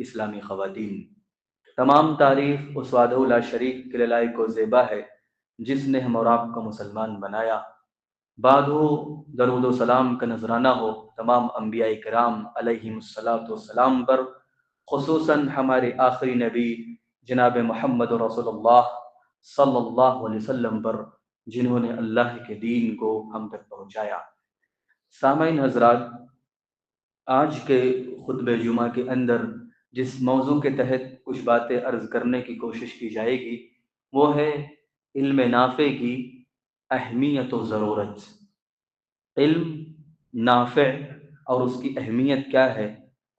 اسلامی خواتین، تمام تعریف اس وحدہ لا شریک کے لائق و زیبا ہے جس نے ہم اور آپ کو مسلمان بنایا۔ بعد ہو درود و سلام کا نذرانہ ہو تمام انبیاء کرام علیہم الصلاۃ والسلام پر، خصوصاً ہمارے آخری نبی جناب محمد رسول اللہ صلی اللہ علیہ وسلم پر، جنہوں نے اللہ کے دین کو ہم تک پہنچایا۔ سامعین حضرات، آج کے خطبہ جمعہ کے اندر جس موضوع کے تحت کچھ باتیں عرض کرنے کی کوشش کی جائے گی وہ ہے علم نافع کی اہمیت و ضرورت۔ علم نافع اور اس کی اہمیت کیا ہے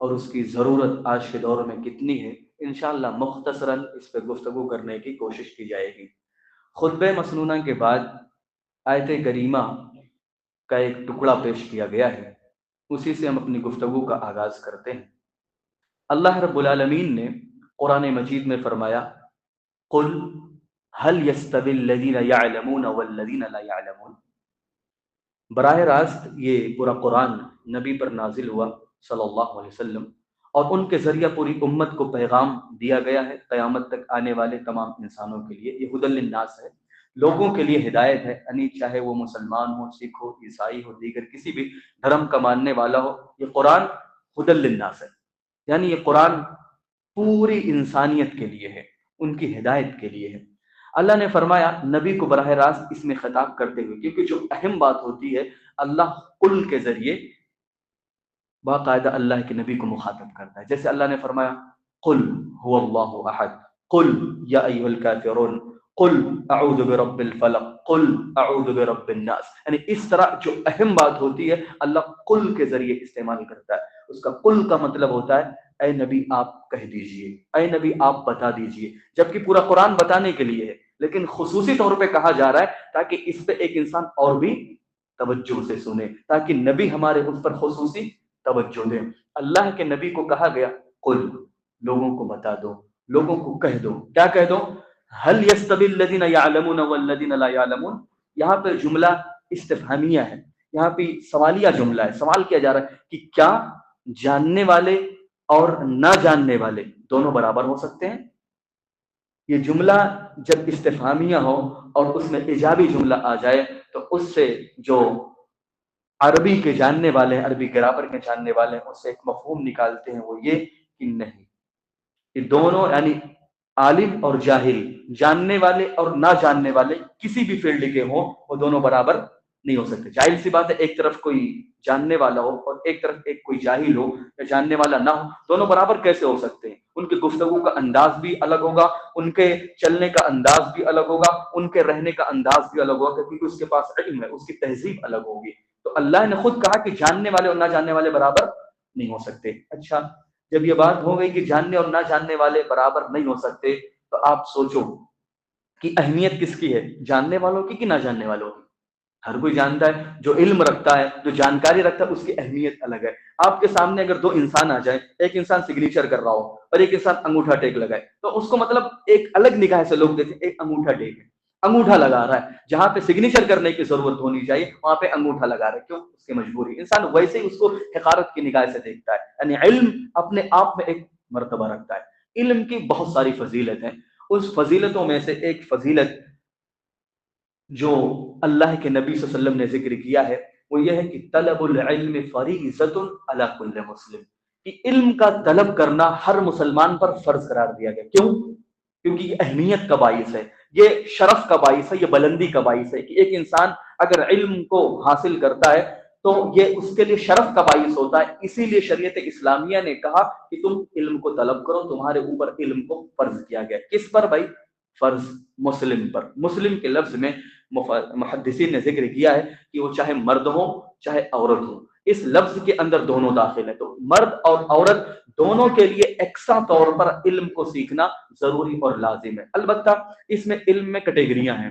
اور اس کی ضرورت آج کے دور میں کتنی ہے، انشاءاللہ مختصراً اس پہ گفتگو کرنے کی کوشش کی جائے گی۔ خطبہ مسنونہ کے بعد آیت کریمہ کا ایک ٹکڑا پیش کیا گیا ہے، اسی سے ہم اپنی گفتگو کا آغاز کرتے ہیں۔ اللہ رب العالمین نے قرآن مجید میں فرمایا، قل هل يستوي الذين يعلمون والذين لا يعلمون۔ براہ راست یہ پورا قرآن نبی پر نازل ہوا صلی اللہ علیہ وسلم، اور ان کے ذریعہ پوری امت کو پیغام دیا گیا ہے، قیامت تک آنے والے تمام انسانوں کے لیے یہ ہدی للناس ہے، لوگوں کے لیے ہدایت ہے، یعنی چاہے وہ مسلمان ہو، سکھ ہو، عیسائی ہو، دیگر کسی بھی دھرم کا ماننے والا ہو، یہ قرآن ہدی للناس ہے، یعنی یہ قرآن پوری انسانیت کے لیے ہے، ان کی ہدایت کے لیے ہے۔ اللہ نے فرمایا نبی کو براہ راست اس میں خطاب کرتے ہوئے، کیونکہ جو اہم بات ہوتی ہے اللہ قل کے ذریعے باقاعدہ اللہ کے نبی کو مخاطب کرتا ہے۔ جیسے اللہ نے فرمایا قل هو اللہ احد، قل یا ایھا الکافرون، قل اعوذ برب الفلق، قل اعوذ برب الناس، یعنی اس طرح جو اہم بات ہوتی ہے اللہ قل کے ذریعے استعمال کرتا ہے۔ اس کا قل کا مطلب ہوتا ہے اے نبی آپ کہہ دیجئے، اے نبی آپ بتا دیجئے، جبکہ پورا قرآن بتانے کے لیے ہے، لیکن خصوصی طور پہ کہا جا رہا ہے تاکہ اس پہ ایک انسان اور بھی توجہ سے سنے، تاکہ نبی ہمارے اس پر خصوصی توجہ دیں۔ اللہ کے نبی کو کہا گیا قل، لوگوں کو بتا دو، لوگوں کو کہہ دو، کیا کہہ دو؟ هل يستوي الذين يعلمون والذين لا يعلمون۔ یہاں پہ جملہ استفہامیہ ہے، یہاں پہ سوالیہ جملہ ہے، سوال کیا جا رہا ہے کہ کیا جاننے والے اور نہ جاننے والے دونوں برابر ہو سکتے ہیں؟ یہ جملہ جب استفہامیہ ہو اور اس میں ایجابی جملہ آ جائے تو اس سے جو عربی کے جاننے والے ہیں، عربی گرامر کے جاننے والے ہیں، اس سے ایک مفہوم نکالتے ہیں، وہ یہ کہ نہیں، یہ دونوں یعنی عالم اور جاہل، جاننے والے اور نہ جاننے والے کسی بھی فیلڈ کے ہوں، وہ دونوں برابر نہیں ہو سکتے۔ ظاہر سی بات ہے ایک طرف کوئی جاننے والا ہو اور ایک طرف ایک کوئی جاہل ہو یا جاننے والا نہ ہو، دونوں برابر کیسے ہو سکتے ہیں؟ ان کی گفتگو کا انداز بھی الگ ہوگا، ان کے چلنے کا انداز بھی الگ ہوگا، ان کے رہنے کا انداز بھی الگ ہوگا، کیونکہ اس کے پاس علم ہے، اس کی تہذیب الگ ہوگی۔ تو اللہ نے خود کہا کہ جاننے والے اور نہ جاننے والے برابر نہیں ہو سکتے۔ اچھا، جب یہ بات ہو گئی کہ جاننے اور نہ جاننے والے برابر نہیں ہو سکتے، تو آپ سوچو کہ اہمیت کس کی ہے، جاننے والوں کی کہ نہ جاننے والوں کی؟ ہر کوئی جانتا ہے، جو علم رکھتا ہے، جو جانکاری رکھتا ہے، اس کی اہمیت الگ ہے۔ آپ کے سامنے اگر دو انسان آ جائیں، ایک انسان سگنیچر کر رہا ہو اور ایک انسان انگوٹھا ٹیک لگائے، تو اس کو مطلب ایک الگ نگاہ سے لوگ دیکھیں، ایک انگوٹھا ٹیک ہے، انگوٹھا لگا رہا ہے، جہاں پہ سگنیچر کرنے کی ضرورت ہونی چاہیے وہاں پہ انگوٹھا لگا رہا ہے، کیوں؟ اس کی مجبوری۔ انسان ویسے ہی اس کو حقارت کی نگاہ سے دیکھتا ہے، یعنی علم اپنے آپ میں ایک مرتبہ رکھتا ہے۔ علم کی بہت ساری فضیلت ہیں، اس فضیلتوں میں سے ایک فضیلت جو اللہ کے نبی صلی اللہ علیہ وسلم نے ذکر کیا ہے وہ یہ ہے کہ طلب العلم فریضۃ علی کل مسلم، کہ علم کا طلب کرنا ہر مسلمان پر فرض قرار دیا گیا۔ کیوں؟ کیونکہ یہ اہمیت کا باعث ہے، یہ شرف کا باعث ہے، یہ بلندی کا باعث ہے کہ ایک انسان اگر علم کو حاصل کرتا ہے تو یہ اس کے لیے شرف کا باعث ہوتا ہے۔ اسی لیے شریعت اسلامیہ نے کہا کہ تم علم کو طلب کرو، تمہارے اوپر علم کو فرض کیا گیا۔ کس پر بھائی؟ فرض مسلم پر۔ مسلم کے لفظ میں محدثین نے ذکر کیا ہے کہ وہ چاہے مرد ہو چاہے عورت ہو، اس لفظ کے اندر دونوں داخل ہیں، تو مرد اور عورت دونوں کے لیے یکساں طور پر علم کو سیکھنا ضروری اور لازم ہے۔ البتہ اس میں علم میں کیٹیگریاں ہیں،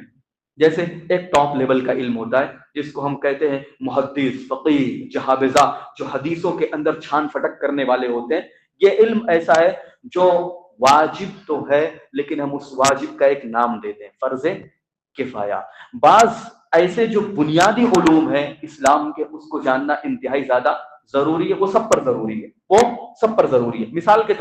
جیسے ایک ٹاپ لیول کا علم ہوتا ہے جس کو ہم کہتے ہیں محدث، فقیہ، جہابذہ، جو حدیثوں کے اندر چھان پھٹک کرنے والے ہوتے ہیں۔ یہ علم ایسا ہے جو واجب تو ہے لیکن ہم اس واجب کا ایک نام دیتے ہیں فرض کفایہ۔ بعض ایسے جو بنیادی علوم ہیں اسلام کے، اس کو جاننا انتہائی زیادہ ضروری ہے، وہ سب پر ضروری ہے، وہ سب پر ضروری ہے۔ مثال کے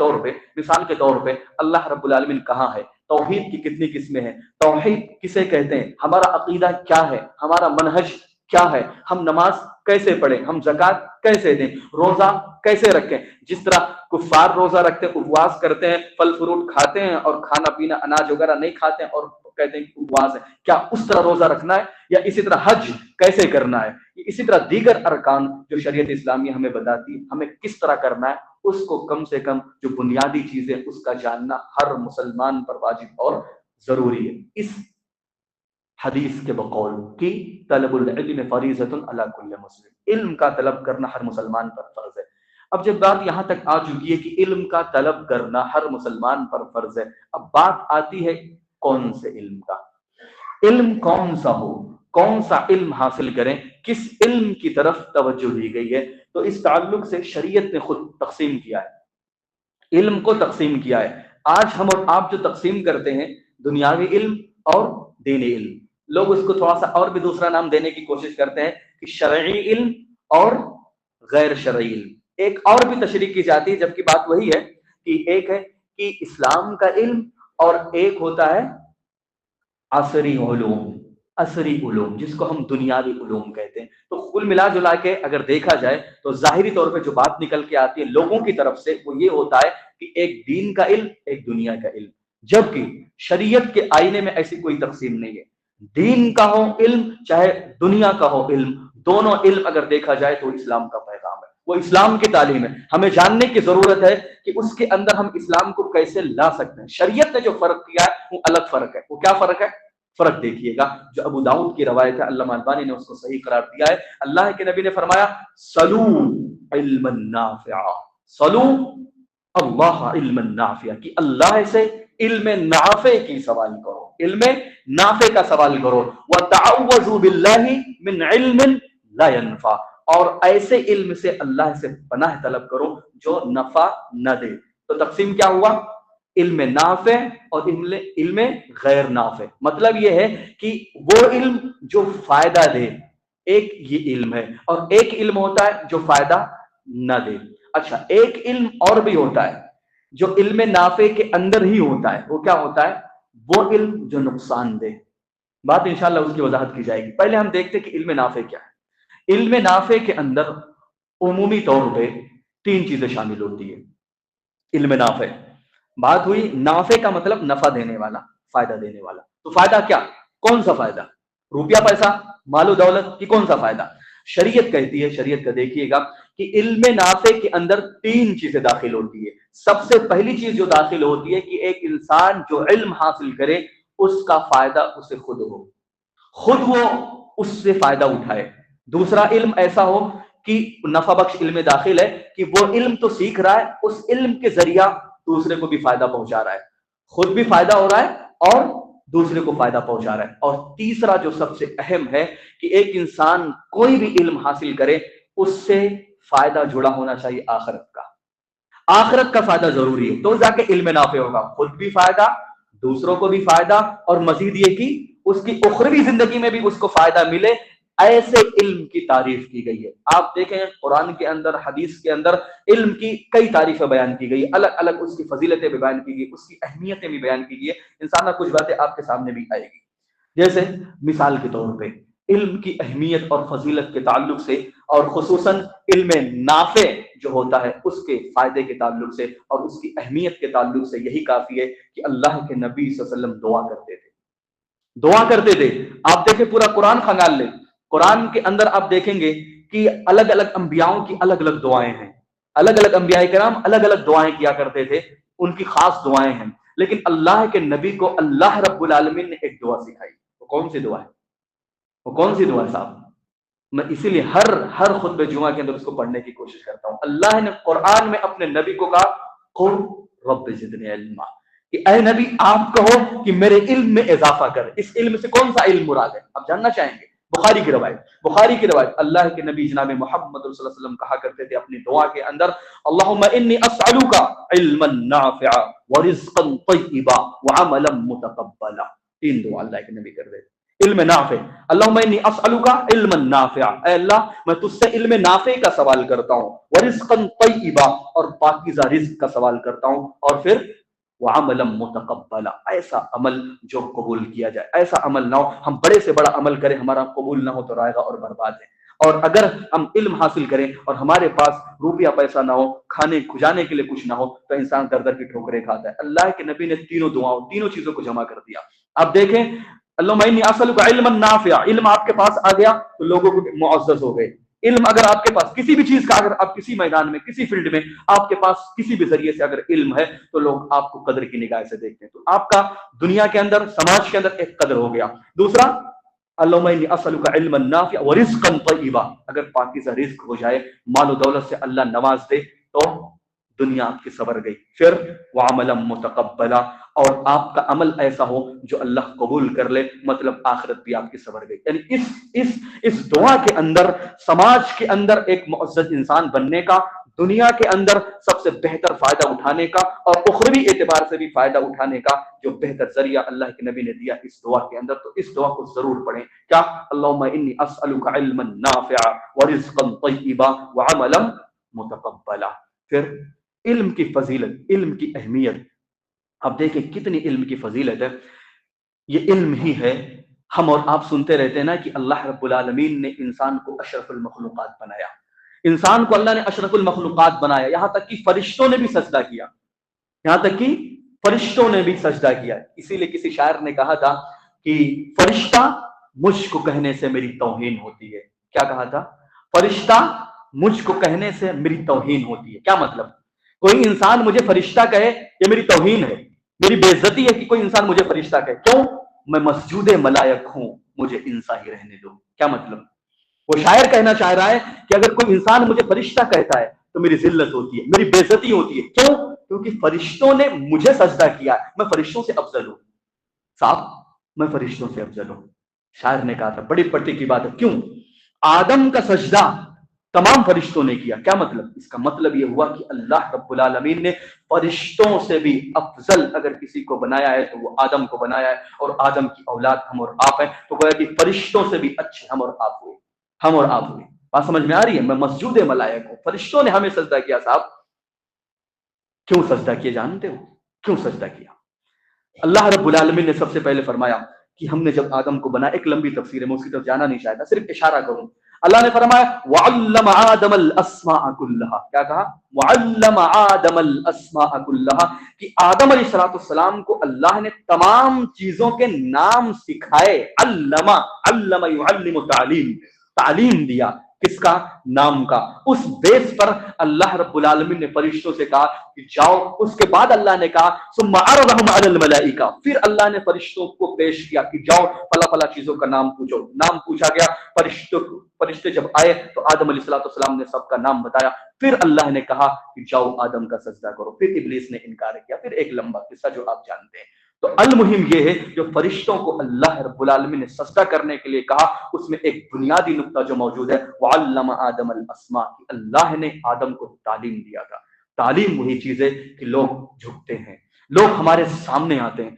طور پہ اللہ رب العالمین کہاں ہے، توحید کی کتنی قسمیں ہیں، توحید کسے کہتے ہیں، ہمارا عقیدہ کیا ہے، ہمارا منہج کیا ہے، ہم نماز کیسے پڑھیں، ہم زکوٰۃ کیسے دیں، روزہ کیسے رکھیں۔ جس طرح کفار روزہ رکھتے ہیں، اپواس کرتے ہیں، پھل فروٹ کھاتے ہیں اور کھانا پینا اناج وغیرہ نہیں کھاتے ہیں اور کہتے ہیں کہ اپواس ہے، کیا اس طرح روزہ رکھنا ہے؟ یا اسی طرح حج کیسے کرنا ہے، اسی طرح دیگر ارکان جو شریعت اسلامیہ ہمیں بتاتی ہے ہمیں کس طرح کرنا ہے، اس کو کم سے کم جو بنیادی چیزیں اس کا جاننا ہر مسلمان پر واجب اور ضروری ہے۔ اس حدیث کے بقول کی طلب العلم فریضۃ علی کل مسلم، علم کا طلب کرنا ہر مسلمان پر فرض ہے۔ اب جب بات یہاں تک آ چکی ہے کہ علم کا طلب کرنا ہر مسلمان پر فرض ہے، اب بات آتی ہے کون سے علم کا، علم کون سا ہو، کون سا علم حاصل کریں، کس علم کی طرف توجہ دی گئی ہے۔ تو اس تعلق سے شریعت نے خود تقسیم کیا ہے، علم کو تقسیم کیا ہے۔ آج ہم اور آپ جو تقسیم کرتے ہیں دنیاوی علم اور دینی علم، لوگ اس کو تھوڑا سا اور بھی دوسرا نام دینے کی کوشش کرتے ہیں کہ شرعی علم اور غیر شرعی علم، ایک اور بھی تشریح کی جاتی ہے، جبکہ بات وہی ہے کہ ایک ہے کہ اسلام کا علم اور ایک ہوتا ہے عصری علوم جس کو ہم دنیاوی علوم کہتے ہیں۔ تو کل ملا جلا کے اگر دیکھا جائے تو ظاہری طور پہ جو بات نکل کے آتی ہے لوگوں کی طرف سے وہ یہ ہوتا ہے کہ ایک دین کا علم، ایک دنیا کا علم، جبکہ شریعت کے آئینے میں ایسی کوئی تقسیم نہیں ہے۔ دین کا ہو علم چاہے دنیا کا ہو علم، دونوں علم اگر دیکھا جائے تو اسلام کا پیغام ہے، وہ اسلام کی تعلیم ہے۔ ہمیں جاننے کی ضرورت ہے کہ اس کے اندر ہم اسلام کو کیسے لا سکتے ہیں۔ شریعت نے جو فرق کیا ہے وہ الگ فرق ہے، وہ کیا فرق ہے؟ فرق دیکھیے گا جو ابو داؤد کی روایت ہے، علامہ البانی نے اس کو صحیح قرار دیا ہے۔ اللہ کے نبی نے فرمایا صلو علما نافعا، صلو اللہ علما نافعا، کہ اللہ سے علم نافع کی سوال کرو، علم نافع کا سوال کرو، وتعوذوا باللہ من علم لا ينفع، اور ایسے علم سے اللہ سے پناہ طلب کرو جو نفع نہ دے۔ تو تقسیم کیا ہوا؟ علم نافع اور علم غیر نافع۔ مطلب یہ ہے کہ وہ علم جو فائدہ دے، ایک یہ علم ہے، اور ایک علم ہوتا ہے جو فائدہ نہ دے۔ اچھا، ایک علم اور بھی ہوتا ہے جو علم نافع کے اندر ہی ہوتا ہے، وہ کیا ہوتا ہے؟ وہ علم جو نقصان دے۔ بات انشاءاللہ اس کی وضاحت کی جائے گی۔ پہلے ہم دیکھتے کہ علم نافع کیا ہے۔ علم نافع کے اندر عمومی طور پہ تین چیزیں شامل ہوتی ہے۔ علم نافع، بات ہوئی نافع کا مطلب نفع دینے والا، فائدہ دینے والا۔ تو فائدہ کیا؟ کون سا فائدہ؟ روپیہ پیسہ، مال و دولت کی کون سا فائدہ؟ شریعت کہتی ہے، شریعت کا دیکھیے گا کہ علم نافع کے اندر تین چیزیں داخل ہوتی ہے۔ سب سے پہلی چیز جو داخل ہوتی ہے کہ ایک انسان جو علم حاصل کرے اس کا فائدہ اسے خود ہو، خود وہ اس سے فائدہ اٹھائے۔ دوسرا علم ایسا ہو کہ نفع بخش علم داخل ہے کہ وہ علم تو سیکھ رہا ہے، اس علم کے ذریعہ دوسرے کو بھی فائدہ پہنچا رہا ہے، خود بھی فائدہ ہو رہا ہے اور دوسرے کو فائدہ پہنچا رہا ہے۔ اور تیسرا جو سب سے اہم ہے کہ ایک انسان کوئی بھی علم حاصل کرے اس سے فائدہ جڑا ہونا چاہیے آخرت کا، آخرت کا فائدہ ضروری ہے، تو جا کے علم نافع ہوگا، خود بھی فائدہ، دوسروں کو بھی فائدہ، اور مزید یہ کہ اس کی اخروی زندگی میں بھی اس کو فائدہ ملے۔ ایسے علم کی تعریف کی گئی ہے۔ آپ دیکھیں قرآن کے اندر، حدیث کے اندر علم کی کئی تعریفیں بیان کی گئی، الگ الگ اس کی فضیلتیں بھی بیان کی گئی، اس کی اہمیتیں بھی بیان کی گئی ہے۔ انشاءاللہ کچھ باتیں آپ کے سامنے بھی آئے گی، جیسے مثال کے طور پہ علم کی اہمیت اور فضیلت کے تعلق سے، اور خصوصاً علم نافع جو ہوتا ہے اس کے فائدے کے تعلق سے اور اس کی اہمیت کے تعلق سے یہی کافی ہے کہ اللہ کے نبی صلی اللہ علیہ وسلم دعا کرتے تھے۔ آپ دیکھیں پورا قرآن کھنگال لیں، قرآن کے اندر آپ دیکھیں گے کہ الگ الگ انبیاؤں کی الگ الگ دعائیں ہیں، الگ الگ انبیاء کرام الگ الگ دعائیں کیا کرتے تھے، ان کی خاص دعائیں ہیں۔ لیکن اللہ کے نبی کو اللہ رب العالمین نے ایک دعا سکھائی، وہ کون سی دعا ہے؟ وہ کون سی دعا ہے صاحب؟ میں اسی لیے ہر خطبہ جمعہ کے اندر اس کو پڑھنے کی کوشش کرتا ہوں۔ اللہ نے قرآن میں اپنے نبی کو کہا قل رب زدنی علما، کہ اے نبی آپ کہو کہ میرے علم میں اضافہ کر۔ اس علم سے کون سا علم مراد ہے آپ جاننا چاہیں گے؟ بخاری کی روایت اللہ کے نبی جناب محمد صلی اللہ علیہ وسلم کہا کرتے تھے اپنی دعا کے اندر اللہم انی اسألک علما نافعا ورزقا طیبا وعملا متقبلا۔ تین دعا اللہ کے نبی کرتے تھے، علم نافع، اللہم انی اسألک علما نافع، اے اللہ میں تجھ سے علم نافع کا سوال کرتا ہوں، ورزقا طیبا، اور پاکیزہ رزق کا سوال کرتا ہوں، اور پھر وعملا متقبلا، ایسا عمل جو قبول کیا جائے، ایسا عمل نہ ہو ہم بڑے سے بڑا عمل کریں ہمارا قبول نہ ہو تو رائے گا اور برباد ہے۔ اور اگر ہم علم حاصل کریں اور ہمارے پاس روپیہ پیسہ نہ ہو، کھانے کھجانے کے لیے کچھ نہ ہو، تو انسان در در کی ٹھوکریں کھاتا ہے۔ اللہ کے نبی نے تینوں دعاؤں، تینوں چیزوں کو جمع کر دیا۔ اب دیکھیں، اللہم انی اسألک علما نافعا، علم آپ کے پاس آ گیا تو لوگوں کو معزز ہو گئے۔ علم اگر آپ کے پاس کسی بھی چیز کا، اگر آپ کسی میدان میں کسی فیلڈ میں آپ کے پاس کسی بھی ذریعے سے اگر علم ہے تو لوگ آپ کو قدر کی نگاہ سے دیکھتے ہیں، تو آپ کا دنیا کے اندر، سماج کے اندر ایک قدر ہو گیا۔ دوسرا، اللہم انی اسألک علما نافعا ورزقا طیبا، اگر پاکیزہ رزق ہو جائے، مال و دولت سے اللہ نواز دے تو دنیا آپ کی سنور گئی۔ پھر وعملا متقبلا، اور آپ کا عمل ایسا ہو جو اللہ قبول کر لے، مطلب آخرت بھی آپ کی سنور گئی۔ یعنی اس دعا کے اندر سماج کے اندر ایک معزز انسان بننے کا، دنیا کے اندر سب سے بہتر فائدہ اٹھانے کا، اور اخروی اعتبار سے بھی فائدہ اٹھانے کا جو بہتر ذریعہ اللہ کے نبی نے دیا اس دعا کے اندر، تو اس دعا کو ضرور پڑھیں۔ کیا؟ اللہم انی اسألک علما نافعا ورزقا طیبا وعملا متقبلا۔ پھر علم کی فضیلت، علم کی اہمیت، اب دیکھیں کتنی علم کی فضیلت ہے۔ یہ علم ہی ہے، ہم اور آپ سنتے رہتے ہیں نا کہ اللہ رب العالمین نے انسان کو اشرف المخلوقات بنایا، انسان کو اللہ نے اشرف المخلوقات بنایا، یہاں تک کہ فرشتوں نے بھی سجدہ کیا، یہاں تک کہ فرشتوں نے بھی سجدہ کیا۔ اسی لیے کسی شاعر نے کہا تھا کہ فرشتہ مجھ کو کہنے سے میری توہین ہوتی ہے۔ کیا کہا تھا؟ فرشتہ مجھ کو کہنے سے میری توہین ہوتی ہے۔ کیا مطلب؟ کوئی انسان مجھے فرشتہ کہے یہ میری توہین ہے، میری بے عزتی ہے کہ کوئی انسان مجھے فرشتہ کہے۔ کیوں؟ میں مسجود ملائک ہوں، مجھے انسان ہی رہنے دو۔ کیا مطلب؟ وہ شاعر کہنا چاہ رہا ہے کہ اگر کوئی انسان مجھے فرشتہ کہتا ہے تو میری ذلت ہوتی ہے، میری بے عزتی ہوتی ہے۔ کیوں؟ کیونکہ فرشتوں نے مجھے سجدہ کیا، میں فرشتوں سے افضل ہوں۔ صاحب میں فرشتوں سے افضل ہوں۔ شاعر نے کہا تھا، بڑی پٹی کی بات ہے۔ کیوں؟ آدم کا سجدہ تمام فرشتوں نے کیا۔ کیا مطلب؟ اس کا مطلب یہ ہوا کہ اللہ رب العالمین نے فرشتوں سے بھی افضل اگر کسی کو بنایا ہے تو وہ آدم کو بنایا ہے، اور آدم کی اولاد ہم اور آپ ہیں، تو گویا کہ فرشتوں سے بھی اچھے ہم اور آپ ہوئے، ہم اور آپ ہوئے۔ بات سمجھ میں آ رہی ہے؟ میں مسجود ملائک ہوں، فرشتوں نے ہمیں سجدہ کیا۔ صاحب کیوں سجدہ کیا جانتے ہو؟ کیوں سجدہ کیا؟ اللہ رب العالمین نے سب سے پہلے فرمایا کہ ہم نے جب آدم کو بنا، ایک لمبی تفسیر ہے، میں اس کی طرف جانا نہیں چاہتا، صرف اشارہ کروں۔ اللہ نے فرمایا وَعَلَّمَ آدَمَ الْأَسْمَاءَ كُلَّهَا، کیا کہا؟ وَعَلَّمَ آدَمَ الْأَسْمَاءَ كُلَّهَا، کہ آدم علیہ السلام کو اللہ نے تمام چیزوں کے نام سکھائے۔ علم يعلم، تعلیم دیا، کس کا؟ نام کا۔ اس بیس پر اللہ رب العالمین نے فرشتوں سے کہا کہ جاؤ۔ اس کے بعد اللہ نے کہا ثم عرضهم على الملائکہ، پھر اللہ نے فرشتوں کو پیش کیا کہ جاؤ فلا فلا چیزوں کا نام پوچھو۔ نام پوچھا گیا، فرشتے جب آئے تو آدم علیہ السلام نے سب کا نام بتایا، پھر اللہ نے کہا کہ جاؤ آدم کا سجدہ کرو، پھر ابلیس نے انکار کیا، پھر ایک لمبا قصہ جو آپ جانتے ہیں۔ تو المہم یہ ہے جو فرشتوں کو اللہ رب العالمین نے سجدہ کرنے کے لیے کہا، اس میں ایک بنیادی نقطہ جو موجود ہے وَعَلَّمَ آدَمَ الْأَسْمَاءَ، اللہ نے آدم کو تعلیم دیا تھا۔ تعلیم وہی چیز ہے کہ لوگ جھکتے ہیں، لوگ ہمارے سامنے آتے ہیں۔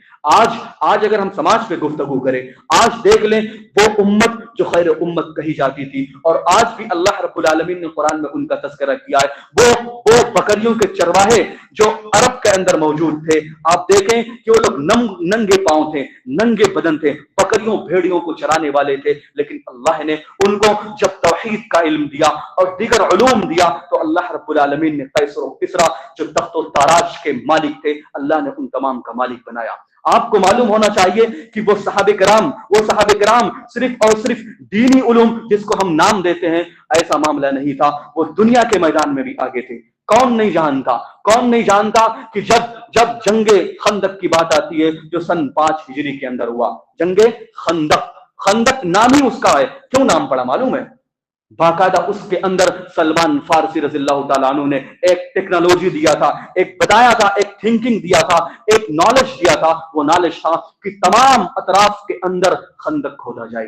آج اگر ہم سماج پہ گفتگو کریں، آج دیکھ لیں وہ امت جو خیر امت کہی جاتی تھی، اور آج بھی اللہ رب العالمین نے قرآن میں ان کا تذکرہ کیا ہے، وہ بکریوں کے چرواہے جو عرب کے اندر موجود تھے، آپ دیکھیں کہ وہ لوگ ننگے پاؤں تھے، ننگے بدن تھے، بکریوں بھیڑیوں کو چرانے والے تھے، لیکن اللہ نے ان کو جب توحید کا علم دیا اور دیگر علوم دیا تو اللہ رب العالمین نے قیصر و کسریٰ جو تخت و تاراج کے مالک تھے، اللہ نے ان تمام کا مالک بنایا۔ آپ کو معلوم ہونا چاہیے کہ وہ صحابہ کرام صرف اور صرف دینی علوم جس کو ہم نام دیتے ہیں، ایسا معاملہ نہیں تھا، وہ دنیا کے میدان میں بھی آگے تھے۔ کون نہیں جانتا کہ جب جنگ خندق کی بات آتی ہے جو سن 5 ہجری کے اندر ہوا، جنگ خندق نام ہی اس کا ہے، کیوں نام پڑا معلوم ہے؟ باقاعدہ اس کے اندر سلمان فارسی رضی اللہ تعالیٰ عنہ نے ایک ٹیکنالوجی دیا تھا، ایک بتایا تھا، ایک تھنکنگ دیا تھا، ایک نالج دیا تھا۔ وہ نالج تھا کہ تمام اطراف کے اندر خندق کھودا جائے،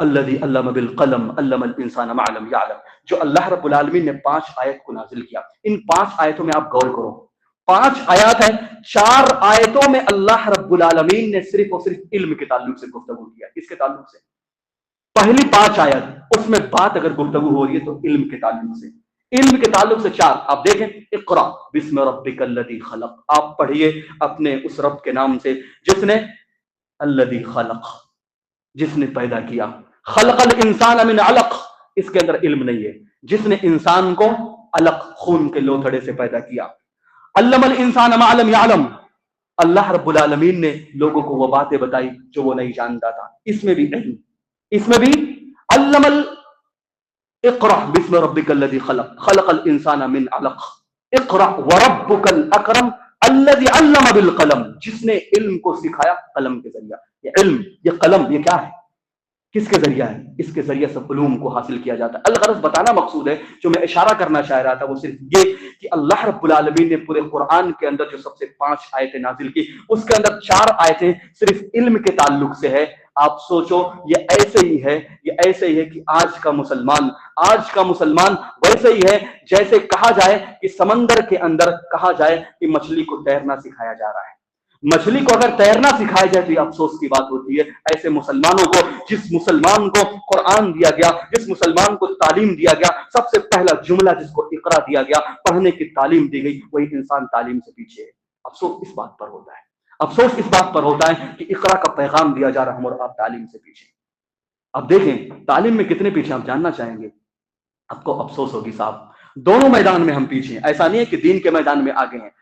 الذی علم بالقلم علم الانسان ما لم یعلم، جو اللہ رب العالمین نے 5 آیت کو نازل کیا، ان 5 آیتوں میں آپ غور کرو، 5 آیات ہیں، 4 آیتوں میں اللہ رب العالمین نے صرف اور صرف علم کے تعلق سے گفتگو کیا. کس کے تعلق سے؟ پہلی 5 آیت اس میں بات اگر گفتگو ہو رہی ہے تو علم کے تعلق سے، علم کے تعلق سے 4. آپ دیکھیں، اقرا بسم ربک الذی خلق، آپ پڑھیے اپنے اس رب کے نام سے جس نے الذی خلق، جس نے پیدا کیا. خلق الانسان من علق، اس کے اندر علم نہیں ہے، جس نے انسان کو علق خون کے لوتھڑے سے پیدا کیا. علم الانسان ما لم یعلم، اللہ رب العالمین نے لوگوں کو وہ باتیں بتائی جو وہ نہیں جانتا تھا، اس میں بھی علم، اس میں بھی علم اقرا بسم ربک الذی خلق خلق الانسان من علق اقرا وربک الاکرم الذی علم بالقلم، جس نے علم کو سکھایا قلم کے ذریعہ. یہ علم، یہ قلم، یہ کیا ہے؟ کس کے ذریعہ ہے؟ اس کے ذریعے سے علوم کو حاصل کیا جاتا ہے. الغرض بتانا مقصود ہے، جو میں اشارہ کرنا چاہ رہا تھا وہ صرف یہ کہ اللہ رب العالمین نے پورے قرآن کے اندر جو سب سے 5 آیتیں نازل کی، اس کے اندر 4 آیتیں صرف علم کے تعلق سے ہے. آپ سوچو، یہ ایسے ہی ہے، یہ ایسے ہی ہے کہ آج کا مسلمان ویسے ہی ہے جیسے کہا جائے کہ سمندر کے اندر کہا جائے کہ مچھلی کو تیرنا سکھایا جا رہا ہے. مچھلی کو اگر تیرنا سکھایا جائے تو یہ افسوس کی بات ہوتی ہے. ایسے مسلمانوں کو، جس مسلمان کو قرآن دیا گیا، جس مسلمان کو تعلیم دیا گیا، سب سے پہلا جملہ جس کو اقرا دیا گیا، پڑھنے کی تعلیم دی گئی، وہی انسان تعلیم سے پیچھے ہے. افسوس اس بات پر ہوتا ہے، افسوس اس بات پر ہوتا ہے کہ اقرا کا پیغام دیا جا رہا ہے اور آپ تعلیم سے پیچھے. اب دیکھیں تعلیم میں کتنے پیچھے آپ جاننا چاہیں گے، آپ کو افسوس ہوگی صاحب. دونوں میدان میں ہم پیچھے ہیں. ایسا نہیں ہے کہ دین کے میدان میں آگے ہیں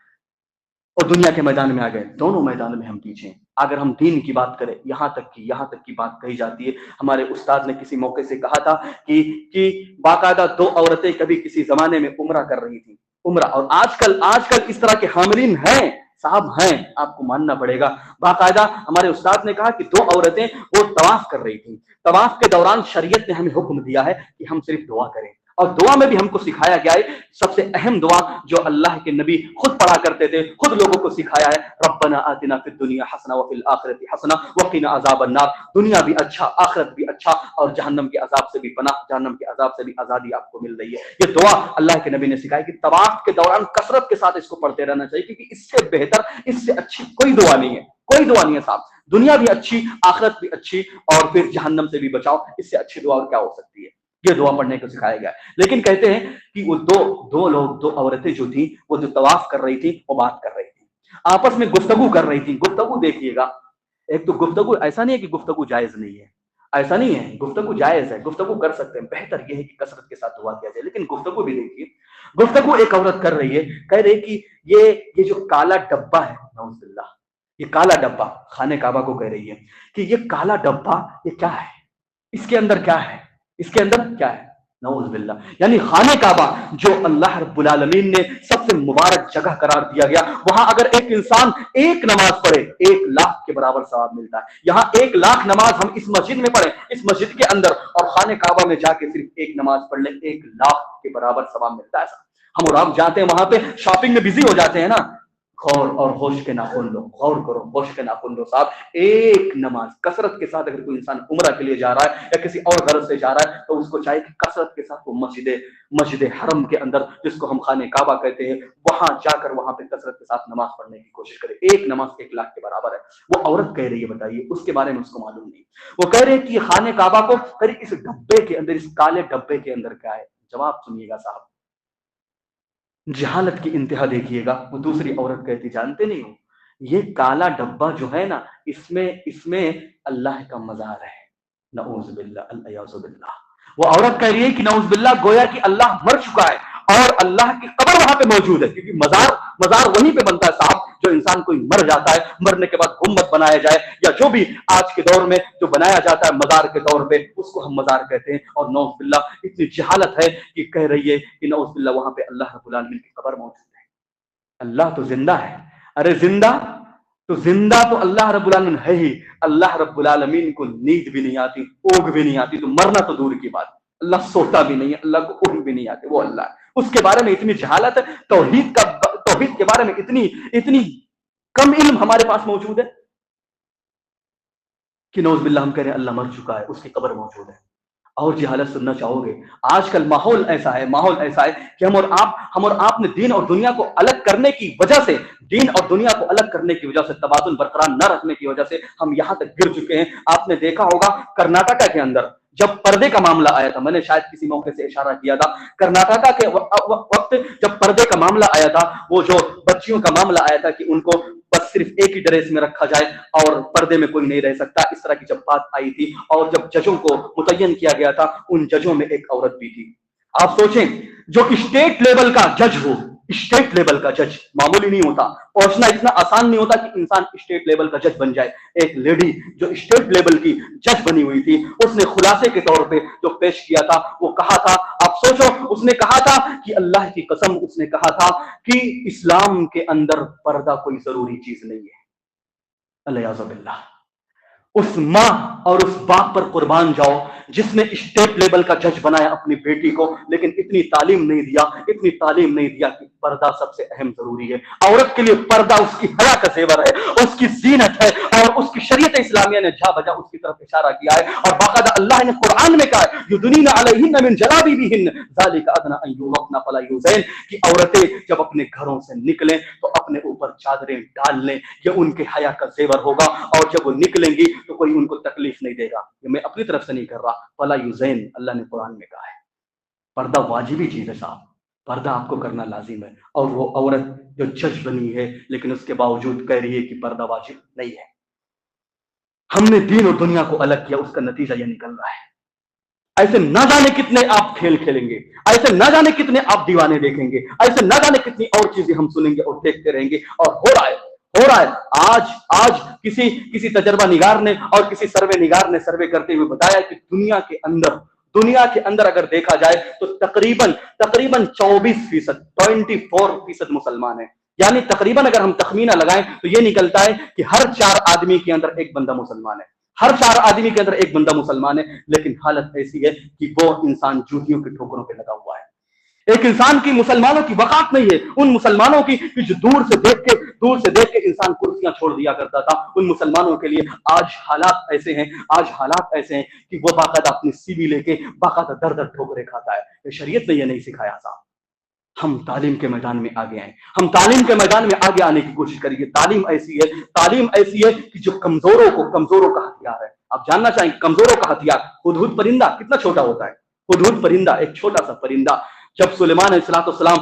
اور دنیا کے میدان میں آ گئے، دونوں میدان میں ہم پیچھے ہیں. اگر ہم دین کی بات کریں، یہاں تک کی بات کہی جاتی ہے. ہمارے استاد نے کسی موقع سے کہا تھا کہ باقاعدہ 2 عورتیں کبھی کسی زمانے میں عمرہ کر رہی تھیں، عمرہ. اور آج کل اس طرح کے حاملین ہیں صاحب، ہیں، آپ کو ماننا پڑے گا. باقاعدہ ہمارے استاد نے کہا کہ 2 عورتیں وہ طواف کر رہی تھیں. طواف کے دوران شریعت نے ہمیں حکم دیا ہے کہ ہم صرف دعا کریں، اور دعا میں بھی ہم کو سکھایا گیا ہے سب سے اہم دعا جو اللہ کے نبی خود پڑھا کرتے تھے، خود لوگوں کو سکھایا ہے، ربنا آتنا فی الدنیا حسنہ وفی الآخرۃ حسنہ وقنا عذاب النار. دنیا بھی اچھا، آخرت بھی اچھا، اور جہنم کے عذاب سے بھی پناہ، جہنم کے عذاب سے بھی آزادی آپ کو مل رہی ہے. یہ دعا اللہ کے نبی نے سکھائی کہ طواف کے دوران کثرت کے ساتھ اس کو پڑھتے رہنا چاہیے، کیونکہ اس سے بہتر، اس سے اچھی کوئی دعا نہیں ہے، کوئی دعا نہیں ہے صاحب. دنیا بھی اچھی، آخرت بھی اچھی، اور پھر جہنم سے بھی بچاؤ. اس سے اچھی دعا کیا ہو سکتی ہے؟ یہ دعا پڑھنے کو سکھایا گیا ہے. لیکن کہتے ہیں کہ وہ دو عورتیں جو تھیں، وہ جو طواف کر رہی تھیں، وہ بات کر رہی تھیں، آپس میں گفتگو کر رہی تھیں. گفتگو دیکھیے گا، ایک تو گفتگو ایسا نہیں ہے کہ گفتگو جائز نہیں ہے، ایسا نہیں ہے، گفتگو جائز ہے، گفتگو کر سکتے ہیں. بہتر یہ ہے کہ کثرت کے ساتھ دعا کیا جائے، لیکن گفتگو بھی دیکھیے. گفتگو ایک عورت کر رہی ہے، کہہ رہی کہ یہ جو کالا ڈبہ ہے، نعوذ باللہ، یہ کالا ڈبہ، خانہ کعبہ کو کہہ رہی ہے کہ یہ کالا ڈبہ یہ کیا ہے، اس کے اندر کیا ہے، اس کے اندر کیا ہے، نعوذ باللہ. یعنی خانہ کعبہ جو اللہ رب العالمین نے سب سے مبارک جگہ قرار دیا گیا، وہاں اگر ایک انسان 1 نماز پڑھے 1 لاکھ کے برابر ثواب ملتا ہے. یہاں 1 لاکھ نماز ہم اس مسجد میں پڑھیں، اس مسجد کے اندر، اور خانہ کعبہ میں جا کے صرف 1 نماز پڑھ لیں، 1 لاکھ کے برابر ثواب ملتا ہے. ہم اور آپ جاتے ہیں وہاں پہ شاپنگ میں بزی ہو جاتے ہیں نا. غور اور ہوش کے ناخن لو، غور کرو، ہوش کے ناخن لو صاحب. 1 نماز کثرت کے ساتھ، اگر کوئی انسان عمرہ کے لیے جا رہا ہے یا کسی اور غرض سے جا رہا ہے تو اس کو چاہیے کہ کثرت کے ساتھ وہ مسجد حرم کے اندر، جس کو ہم خانہ کعبہ کہتے ہیں، وہاں جا کر وہاں پہ کثرت کے ساتھ نماز پڑھنے کی کوشش کرے. 1 نماز 1 لاکھ کے برابر ہے. وہ عورت کہہ رہی ہے، بتائیے اس کے بارے میں اس کو معلوم نہیں. وہ کہہ رہے کہ یہ خانہ کعبہ کو اس ڈبے کے اندر، اس کالے ڈبے کے اندر کیا ہے. جواب سنیے گا صاحب، جہالت کی انتہا دیکھیے گا. وہ دوسری عورت کہتی، جانتے نہیں ہو یہ کالا ڈبہ جو ہے نا، اس میں اللہ کا مزار ہے. نعوذ باللہ، الیاذ باللہ. وہ عورت کہہ رہی ہے کہ نعوذ باللہ، گویا کہ اللہ مر چکا ہے اور اللہ کی قبر وہاں پہ موجود ہے. کیونکہ مزار وہیں پہ بنتا ہے صاحب، جو انسان کوئی مر جاتا ہے، مرنے کے بعد گنبد بنایا جائے، یا جو بھی آج کے دور میں جو بنایا جاتا ہے مزار کے طور پہ، اس کو ہم مزار کہتے ہیں. اور نعوذ باللہ اتنی جہالت ہے کہ کہہ رہی ہے کہ نعوذ باللہ وہاں پہ اللہ رب العالمین کی قبر موجود ہے. اللہ تو زندہ ہے. ارے زندہ تو اللہ رب العالمین ہے ہی. اللہ رب العالمین کو نیند بھی نہیں آتی، اونگ بھی نہیں آتی، تو مرنا تو دور کی بات. اللہ سوتا بھی نہیں ہے، اللہ کو اونگ بھی نہیں آتی. وہ اللہ ہے. اس کے بارے میں اتنی جہالت ہے، توحید کے بارے میں اتنی کم علم ہمارے پاس موجود ہے کہ نوز باللہ ہم کہہ رہے ہیں اللہ مر چکا ہے، اس کی قبر موجود ہے، اور جہالت سننا چاہو گے؟ آج کل ماحول ایسا ہے کہ ہم اور آپ نے دین اور دنیا کو الگ کرنے کی وجہ سے، دین اور دنیا کو الگ کرنے کی وجہ سے، توازن برقرار نہ رکھنے کی وجہ سے ہم یہاں تک گر چکے ہیں۔ آپ نے دیکھا ہوگا کرناٹکا کے اندر جب پردے کا معاملہ آیا تھا، میں نے شاید کسی موقع سے اشارہ کیا تھا، کرناٹکا کے وقت جب پردے کا معاملہ آیا تھا، وہ جو بچیوں کا معاملہ آیا تھا کہ ان کو بس صرف ایک ہی ڈریس میں رکھا جائے اور پردے میں کوئی نہیں رہ سکتا، اس طرح کی جب بات آئی تھی، اور جب ججوں کو متعین کیا گیا تھا، ان ججوں میں ایک عورت بھی تھی۔ آپ سوچیں، جو اسٹیٹ لیول کا جج ہو، اسٹیٹ لیول کا جج معمولی نہیں ہوتا، پہنچنا اتنا آسان نہیں ہوتا کہ انسان اسٹیٹ لیول کا جج بن جائے۔ ایک لیڈی جو اسٹیٹ لیول کی جج بنی ہوئی تھی، اس نے خلاصے کے طور پہ جو پیش کیا تھا وہ کہا تھا، آپ سوچو، اس نے کہا تھا کہ اللہ کی قسم، اس نے کہا تھا کہ اسلام کے اندر پردہ کوئی ضروری چیز نہیں ہے۔ الیاذ باللہ۔ اس ماں اور اس باپ پر قربان جاؤ جس نے اسٹیٹ لیول کا جج بنایا اپنی بیٹی کو، لیکن اتنی تعلیم نہیں دیا کہ پردہ سب سے اہم ضروری ہے۔ عورت کے لیے پردہ اس کی حیا کا زیور ہے، اس کی زینت ہے، اور اس کی شریعت اسلامیہ نے جا بجا اس کی طرف اشارہ کیا ہے، اور باقاعدہ اللہ نے قرآن میں کہا ہے یدنین علیہن من جلابیبہن ذالک ادنی ان یعرفن فلا یؤذین، کہ عورتیں جب اپنے گھروں سے نکلیں تو اپنے اوپر چادریں ڈال لیں، یہ ان کے حیا کا زیور ہوگا، اور جب وہ نکلیں گی تو کوئی ان کو تکلیف نہیں دے گا۔ یہ میں اپنی طرف سے نہیں کر رہا، فلا یؤذین اللہ نے قرآن میں کہا ہے۔ پردہ واجبی چیز ہے صاحب، پردہ آپ کو کرنا لازم ہے، اور وہ عورت جو جج بنی ہے لیکن اس کے باوجود کہہ رہی ہے کہ پردہ واجب نہیں ہے۔ ہم نے دین اور دنیا کو الگ کیا، اس کا نتیجہ یہ نکل رہا ہے۔ ایسے نہ جانے کتنے آپ کھیل کھیلیں گے، ایسے نہ جانے کتنے آپ دیوانے دیکھیں گے، ایسے نہ جانے کتنی اور چیزیں ہم سنیں گے اور دیکھتے رہیں گے، اور ہو رہا ہے۔ آج کسی تجربہ نگار نے اور کسی سروے نگار نے سروے کرتے ہوئے بتایا کہ دنیا کے اندر اگر دیکھا جائے تو تقریباً 24% مسلمان ہیں، یعنی تقریباً اگر ہم تخمینہ لگائیں تو یہ نکلتا ہے کہ ہر 4 آدمی کے اندر ایک بندہ مسلمان ہے، ہر 4 آدمی کے اندر ایک بندہ مسلمان ہے، لیکن حالت ایسی ہے کہ وہ انسان جوتیوں کے ٹھوکروں پہ لگا ہوا ہے۔ ایک انسان کی مسلمانوں کی وقات نہیں ہے، ان مسلمانوں کی جو دور سے دیکھ کے انسان کرسیاں چھوڑ دیا کرتا تھا، ان مسلمانوں کے لیے آج حالات ایسے ہیں کہ وہ باقاعدہ اپنی سی وی لے کے باقاعدہ در ٹھوکرے کھاتا ہے۔ یہ شریعت نے یہ نہیں سکھایا صاحب۔ ہم تعلیم کے میدان میں آگے آئیں، ہم تعلیم کے میدان میں آگے آنے کی کوشش کریے۔ تعلیم ایسی ہے کہ جو کمزوروں کا ہتھیار ہے۔ آپ جاننا چاہیں کمزوروں کا ہتھیار، ہدہد پرندہ کتنا چھوٹا ہوتا ہے، ہدہد پرندہ ایک چھوٹا سا پرندہ، جب سلیمان علیہ السلام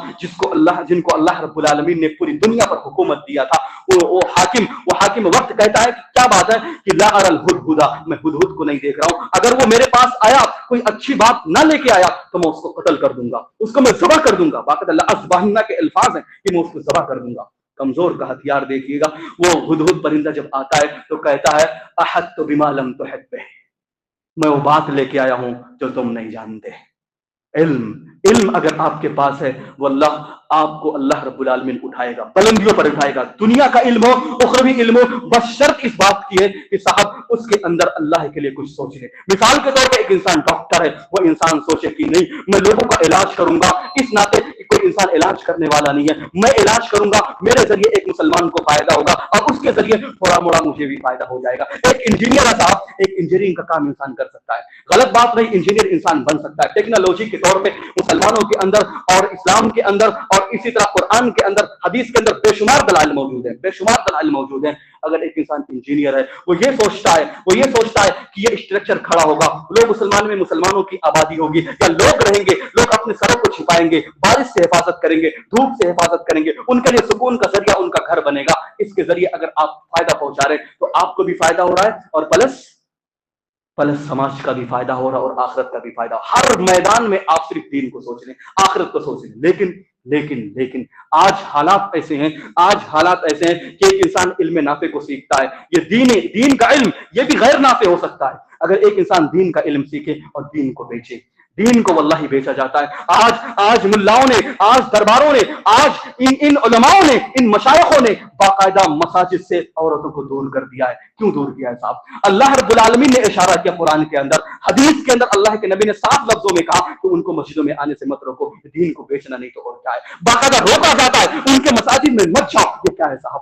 جن کو اللہ رب العالمین نے پوری دنیا پر حکومت دیا تھا، وہ حاکم وقت کہتا ہے کہ کیا بات ہے کہ لا ارى الهدهد، میں ہدہد کو نہیں دیکھ رہا ہوں، اگر وہ میرے پاس آیا کوئی اچھی بات نہ لے کے آیا تو میں اس کو قتل کر دوں گا، اس کو میں ذبح کر دوں گا۔ باقاعدہ لأذبحن کے الفاظ ہیں کہ میں اس کو ذبح کر دوں گا۔ کمزور کا ہتھیار دیکھیے گا، وہ ہدہد پرندہ جب آتا ہے تو کہتا ہے احطت بما لم تحط به، میں وہ بات لے کے آیا ہوں جو تم نہیں جانتے۔ علم اگر آپ کے پاس ہے، واللہ آپ کو اللہ رب العالمین اٹھائے گا، بلندیوں پر اٹھائے گا، دنیا کا علم ہو، اخروی علم ہو، بس شرط اس بات کی ہے کہ صاحب اس کے اندر اللہ کے لیے کچھ سوچ لے۔ مثال کے طور پہ ایک انسان ڈاکٹر ہے، وہ انسان سوچے کہ نہیں میں لوگوں کا علاج کروں گا، اس ناطے کوئی انسان علاج کرنے والا نہیں ہے، میں علاج کروں گا، میرے ذریعے ایک مسلمان کو فائدہ ہوگا اور اس کے ذریعے تھوڑا موڑا مجھے بھی فائدہ ہو جائے گا۔ ایک انجینئر ہے صاحب، ایک انجینئرنگ کا کام انسان کر سکتا ہے، غلط بات نہیں، انجینئر انسان بن سکتا ہے۔ ٹیکنالوجی کے طور پہ مسلمانوں کے اندر اور اسلام کے اندر اور اسی طرح قرآن کے اندر، حدیث کے اندر بے شمار دلائل موجود ہیں۔ اگر ایک انسان انجینئر ہے، وہ یہ سوچتا ہے کہ یہ اسٹرکچر کھڑا ہوگا، لوگ مسلمانوں کی آبادی ہوگی، یا لوگ رہیں گے، لوگ اپنے سروں کو چھپائیں گے، بارش سے حفاظت کریں گے، دھوپ سے حفاظت کریں گے، ان کے لیے سکون کا ذریعہ ان کا گھر بنے گا۔ اس کے ذریعے اگر آپ فائدہ پہنچا رہے تو آپ کو بھی فائدہ ہو رہا ہے، اور پلس سماج کا بھی فائدہ ہو رہا ہے، اور آخرت کا بھی فائدہ۔ ہر میدان میں آپ صرف دین کو سوچ لیں، آخرت کو سوچ لیں۔ لیکن آج حالات ایسے ہیں کہ ایک انسان علم نافع کو سیکھتا ہے، یہ دین کا علم یہ بھی غیر نافع ہو سکتا ہے۔ اگر ایک انسان دین کا علم سیکھے اور دین کو بیچے، دین کو واللہ بیچا جاتا ہے۔ آج ملاؤں نے، آج درباروں نے، آج ان علماؤں نے، ان مشائخوں نے باقاعدہ مساجد سے عورتوں کو دور کر دیا ہے۔ کیوں دور کیا ہے صاحب؟ اللہ رب العالمین نے اشارہ کیا قرآن کے اندر، حدیث کے اندر اللہ کے نبی نے صاف لفظوں میں کہا کہ ان کو مسجدوں میں آنے سے مت روکو، دین کو بیچنا نہیں تو اور کیا ہے۔ باقاعدہ روکا جاتا ہے ان کے مساجد میں مت جاؤ، یہ کیا ہے صاحب؟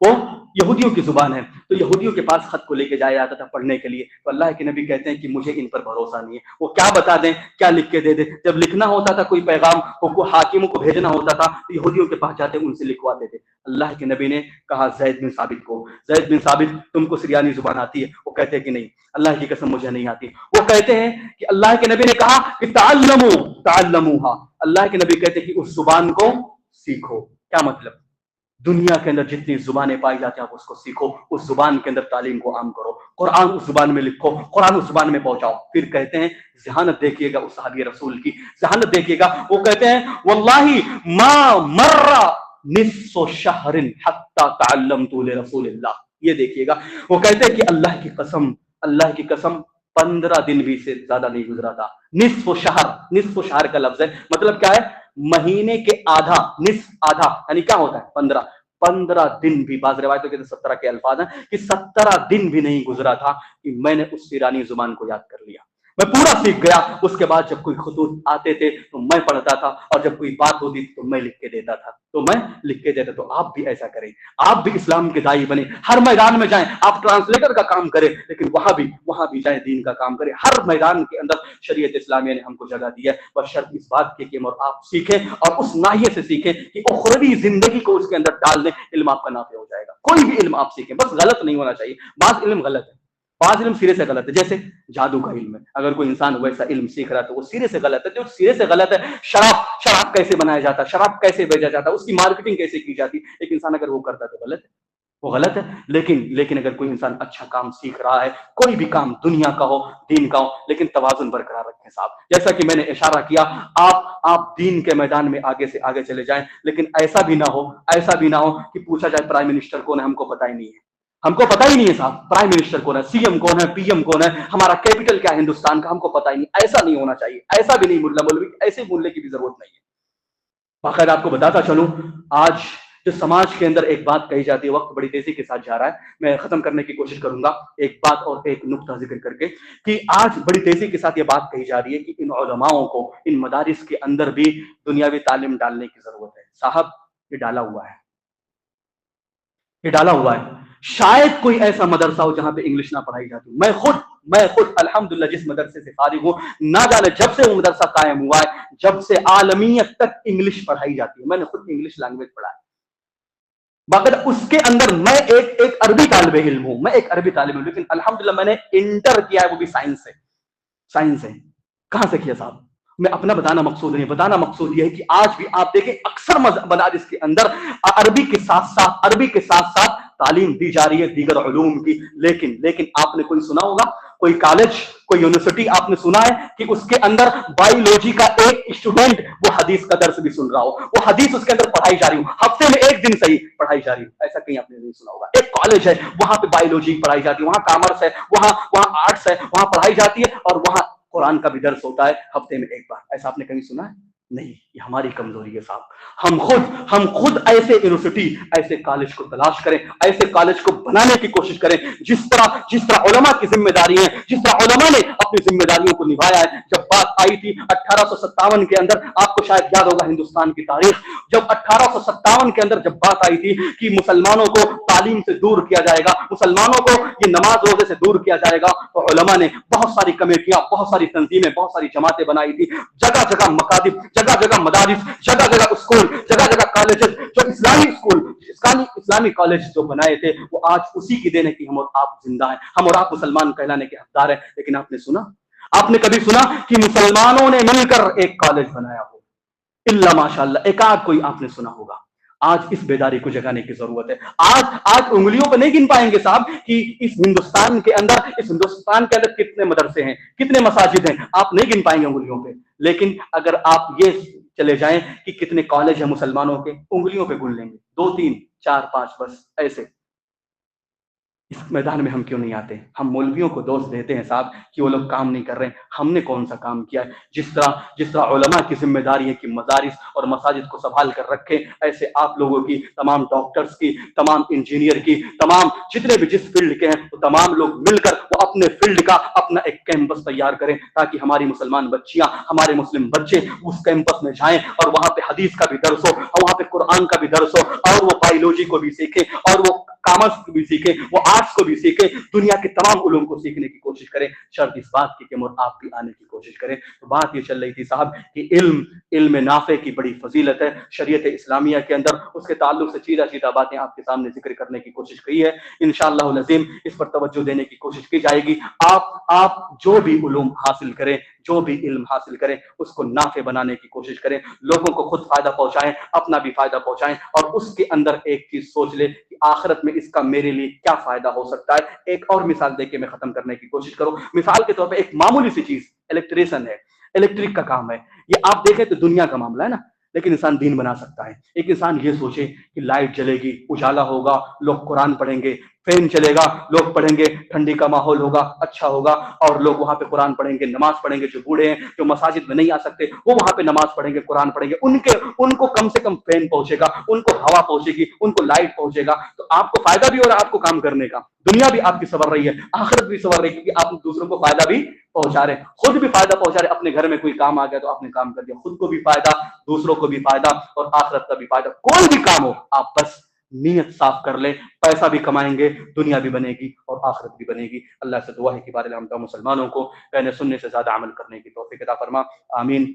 وہ یہودیوں کی زبان ہے، تو یہودیوں کے پاس خط کو لے کے جایا جاتا تھا پڑھنے کے لیے، تو اللہ کے نبی کہتے ہیں کہ مجھے ان پر بھروسہ نہیں ہے، وہ کیا بتا دیں، کیا لکھ کے دے دیں۔ جب لکھنا ہوتا تھا کوئی پیغام کو حاکموں کو بھیجنا ہوتا تھا تو یہودیوں کے پاس جاتے ان سے لکھواتے تھے۔ اللہ کے نبی نے کہا زید بن ثابت کو، زید بن ثابت تم کو سریانی زبان آتی ہے؟ وہ کہتے ہیں کہ نہیں، اللہ کی قسم مجھے نہیں آتی۔ وہ کہتے ہیں کہ اللہ کے نبی نے کہا کہ تعلموها، اللہ کے نبی کہتے ہیں کہ اس زبان کو سیکھو۔ کیا مطلب؟ دنیا کے اندر جتنی زبانیں پائی جاتی ہیں آپ اس کو سیکھو، اس زبان کے اندر تعلیم کو عام کرو، قرآن اس زبان میں لکھو، قرآن اس زبان میں پہنچاؤ۔ پھر کہتے ہیں ذہانت دیکھیے گا اس صحابی رسول کی، ذہانت دیکھیے گا، وہ کہتے ہیں واللہ ما مر نصف شہر حتی تعلمت لرسول اللہ۔ یہ دیکھیے گا، وہ کہتے ہیں کہ اللہ کی قسم، اللہ کی قسم 15 دن بھی سے زیادہ نہیں گزرا تھا۔ نصف شہر، نصف شہر کا لفظ ہے، مطلب کیا ہے؟ مہینے کے آدھا، نصف آدھا یعنی کیا ہوتا ہے؟ 15۔ 15 دن بھی، بعض روایتوں کے 17 کے الفاظ ہیں کہ 17 دن بھی نہیں گزرا تھا کہ میں نے اس ایرانی زبان کو یاد کر لیا، میں پورا سیکھ گیا۔ اس کے بعد جب کوئی خطوط آتے تھے تو میں پڑھتا تھا، اور جب کوئی بات ہوتی تھی تو میں لکھ کے دیتا تھا، تو آپ بھی ایسا کریں، آپ بھی اسلام کے داعی بنے، ہر میدان میں جائیں، آپ ٹرانسلیٹر کا کام کریں لیکن وہاں بھی جائیں، دین کا کام کریں۔ ہر میدان کے اندر شریعت اسلامیہ نے ہم کو جگہ دی ہے، بس شرط اس بات کی کہ آپ سیکھیں اور اس ناحیے سے سیکھیں کہ اخروی زندگی کو اس کے اندر ڈال دیں، علم آپ کا نافع ہو جائے گا۔ کوئی بھی علم آپ سیکھیں، بس غلط نہیں ہونا چاہیے۔ بعض علم غلط ہے، بعض علم سرے سے غلط ہے، جیسے جادو کا علم ہے، اگر کوئی انسان ویسا علم سیکھ رہا ہے تو وہ سرے سے غلط ہے۔ جو سرے سے غلط ہے، شراب کیسے بنایا جاتا ہے، شراب کیسے بیچا جاتا ہے، اس کی مارکیٹنگ کیسے کی جاتی ہے، ایک انسان اگر وہ کرتا ہے تو غلط ہے، وہ غلط ہے۔ لیکن اگر کوئی انسان اچھا کام سیکھ رہا ہے، کوئی بھی کام دنیا کا ہو، دین کا ہو، لیکن توازن برقرار رکھیں صاحب۔ جیسا کہ میں نے اشارہ کیا، آپ دین کے میدان میں آگے سے آگے چلے جائیں، لیکن ایسا بھی نہ ہو کہ پوچھا جائے پرائم منسٹر کون ہے، ہم کو پتہ ہی نہیں ہے، ہم کو پتہ ہی نہیں ہے صاحب پرائم منسٹر کون ہے، سی ایم کون ہے، پی ایم کون ہے، ہمارا کیپٹل کیا ہے ہندوستان کا، ہم کو پتہ ہی نہیں۔ ایسا نہیں ہونا چاہیے، ایسا بھی نہیں ملا مولوی، ایسے بولنے کی بھی ضرورت نہیں ہے۔ باقاعدہ آپ کو بتاتا چلوں، آج جو سماج کے اندر ایک بات کہی جاتی ہے، وقت بڑی تیزی کے ساتھ جا رہا ہے، میں ختم کرنے کی کوشش کروں گا ایک بات اور ایک نقطہ ذکر کر کے، کہ آج بڑی تیزی کے ساتھ یہ بات کہی جا رہی ہے کہ ان علماؤں کو ان مدارس کے اندر بھی دنیاوی تعلیم ڈالنے کی ضرورت ہے۔ صاحب یہ ڈالا ہوا ہے، شاید کوئی ایسا مدرسہ ہو جہاں پہ انگلش نہ پڑھائی جاتی۔ میں خود الحمدللہ جس مدرسے سے فارغ ہوں، نہ جانے جب سے وہ مدرسہ قائم ہوا ہے، جب سے عالمیت تک انگلش پڑھائی جاتی ہے۔ میں نے خود انگلش لینگویج پڑھا ہے، باقاعدہ اس کے اندر میں ایک عربی طالب علم ہوں، لیکن الحمدللہ میں نے انٹر کیا ہے، وہ بھی سائنس سے۔ کہاں سے کیا صاحب؟ میں اپنا بتانا مقصود یہ ہے کہ آج بھی آپ دیکھیں اکثر مدارس کے اندر عربی کے ساتھ ساتھ تعلیم دی جا رہی ہے دیگر علوم کی، لیکن آپ نے کوئی سنا ہوگا، کوئی کالج، کوئی یونیورسٹی آپ نے سنا ہے کہ اس کے اندر بایولوجی کا ایک اسٹوڈنٹ وہ حدیث کا درس بھی سن رہا ہو، وہ حدیث اس کے اندر پڑھائی جا رہی ہو، ہفتے میں ایک دن صحیح پڑھائی جا رہی ہو؟ ایسا کہیں آپ نے نہیں سنا ہوگا۔ ایک کالج ہے، وہاں پہ بایولوجی پڑھائی جاتی ہے، وہاں کامرس ہے، وہاں آرٹس ہے، وہاں پڑھائی جاتی ہے، اور وہاں قرآن کا بھی درس ہوتا ہے ہفتے میں ایک بار۔ ایسا آپ نے کہیں سنا ہے؟ نہیں، یہ ہماری کمزوری ہے صاحب۔ ہم خود ایسے یونیورسٹی، ایسے کالج کو تلاش کریں، ایسے کالج کو بنانے کی کوشش کریں، جس طرح علماء کی ذمہ داری ہے، جس طرح علماء نے اپنی ذمہ داریوں کو نبھایا ہے۔ جب بات آئی تھی 1857 کے اندر، آپ کو شاید یاد ہوگا ہندوستان کی تاریخ، جب 1857 کے اندر جب بات آئی تھی کہ مسلمانوں کو تعلیم سے دور کیا جائے گا، مسلمانوں کو یہ نماز روزے سے دور کیا جائے گا، تو علماء نے بہت ساری کمیٹیاں، بہت ساری تنظیمیں، بہت ساری جماعتیں بنائی تھی، جگہ جگہ مکاتب، جگہ جگہ مدارس، جگہ جگہ اسکول، جگہ جگہ کالجز، جو اسلامی اسکول، اسلامی کالج جو بنائے تھے، وہ آج اسی کی دین ہے کہ ہم اور آپ زندہ ہیں، ہم اور آپ مسلمان کہلانے کے حقدار ہیں۔ لیکن آپ نے کبھی سنا کہ مسلمانوں نے مل کر ایک کالج بنایا ہو؟ الا ماشاء اللہ ایک آدھ کوئی آپ نے سنا ہوگا۔ آج اس بیداری کو جگانے کی ضرورت ہے۔ آج انگلیوں پہ نہیں گن پائیں گے صاحب کہ اس ہندوستان کے اندر کتنے مدرسے ہیں، کتنے مساجد ہیں، آپ نہیں گن پائیں گے انگلیوں پہ۔ لیکن اگر آپ یہ چلے جائیں کہ کتنے کالج ہیں مسلمانوں کے، انگلیوں پہ گن لیں گے، 2 3 4 5 بس ایسے۔ اس میدان میں ہم کیوں نہیں آتے؟ ہم مولویوں کو دوست دیتے ہیں صاحب کہ وہ لوگ کام نہیں کر رہے ہیں. ہم نے کون سا کام کیا ہے؟ جس طرح علماء کی ذمہ داری ہے کہ مدارس اور مساجد کو سنبھال کر رکھیں، ایسے آپ لوگوں کی، تمام ڈاکٹرز کی، تمام انجینئر کی، تمام جتنے بھی جس فیلڈ کے ہیں، وہ تمام لوگ مل کر وہ اپنے فیلڈ کا اپنا ایک کیمپس تیار کریں، تاکہ ہماری مسلمان بچیاں، ہمارے مسلم بچے اس کیمپس میں جائیں اور وہاں پہ حدیث کا بھی درس ہو، اور وہاں پہ قرآن کا بھی درس ہو، اور وہ بایولوجی کو بھی سیکھیں، اور وہ کامرس کو بھی سیکھیں، وہ آرٹس کو بھی سیکھیں، دنیا کے تمام علوم کو سیکھنے کی کوشش کریں، شرط اس بات کی کہ آپ بھی آنے کی کوشش کریں. تو بات یہ چل رہی تھی صاحب کہ علم نافع کی بڑی فضیلت ہے شریعت اسلامیہ کے اندر. اس کے تعلق سے سیدھا سیدھا باتیں آپ کے سامنے ذکر کرنے کی کوشش کی ہے. انشاءاللہ العظیم اس پر توجہ دینے کی کوشش کی جائے گی. آپ جو بھی علوم حاصل کریں، جو بھی علم حاصل کریں، اس کو نافع بنانے کی کوشش کریں، لوگوں کو خود فائدہ پہنچائیں، اپنا بھی فائدہ پہنچائیں، اور اس کے اندر ایک چیز سوچ لیں کہ آخرت میں اس کا میرے لیے کیا فائدہ ہو سکتا ہے. ایک اور مثال دے کے میں ختم کرنے کی کوشش کروں. مثال کے طور پہ ایک معمولی سی چیز الیکٹریشن ہے، الیکٹرک کا کام ہے. یہ آپ دیکھیں تو دنیا کا معاملہ ہے نا، لیکن انسان دین بنا سکتا ہے. ایک انسان یہ سوچے کہ لائٹ جلے گی، اجالا ہوگا، لوگ قرآن پڑھیں گے، فین چلے گا، لوگ پڑھیں گے، ٹھنڈی کا ماحول ہوگا، اچھا ہوگا، اور لوگ وہاں پہ قرآن پڑھیں گے، نماز پڑھیں گے. جو بوڑھے ہیں، جو مساجد میں نہیں آ سکتے، وہ وہاں پہ نماز پڑھیں گے، قرآن پڑھیں گے. ان کو کم سے کم فین پہنچے گا، ان کو ہوا پہنچے گی، ان کو لائٹ پہنچے گا. تو آپ کو فائدہ بھی ہو رہا ہے آپ کو کام کرنے کا، دنیا بھی آپ کی سنور رہی ہے، آخرت بھی سنور رہی ہے، کیونکہ آپ دوسروں کو فائدہ بھی پہنچا رہے ہیں، خود بھی فائدہ پہنچا رہے. اپنے گھر میں کوئی کام آ گیا تو آپ نے کام کر دیا، خود کو بھی فائدہ، دوسروں کو بھی فائدہ، اور آخرت کا بھی فائدہ. کوئی بھی کام ہو، آپ بس نیت صاف کر لیں، پیسہ بھی کمائیں گے، دنیا بھی بنے گی اور آخرت بھی بنے گی. اللہ سے دعا ہے کہ بارے ہم مسلمانوں کو کہنے سننے سے زیادہ عمل کرنے کی توفیق عطا فرما. آمین.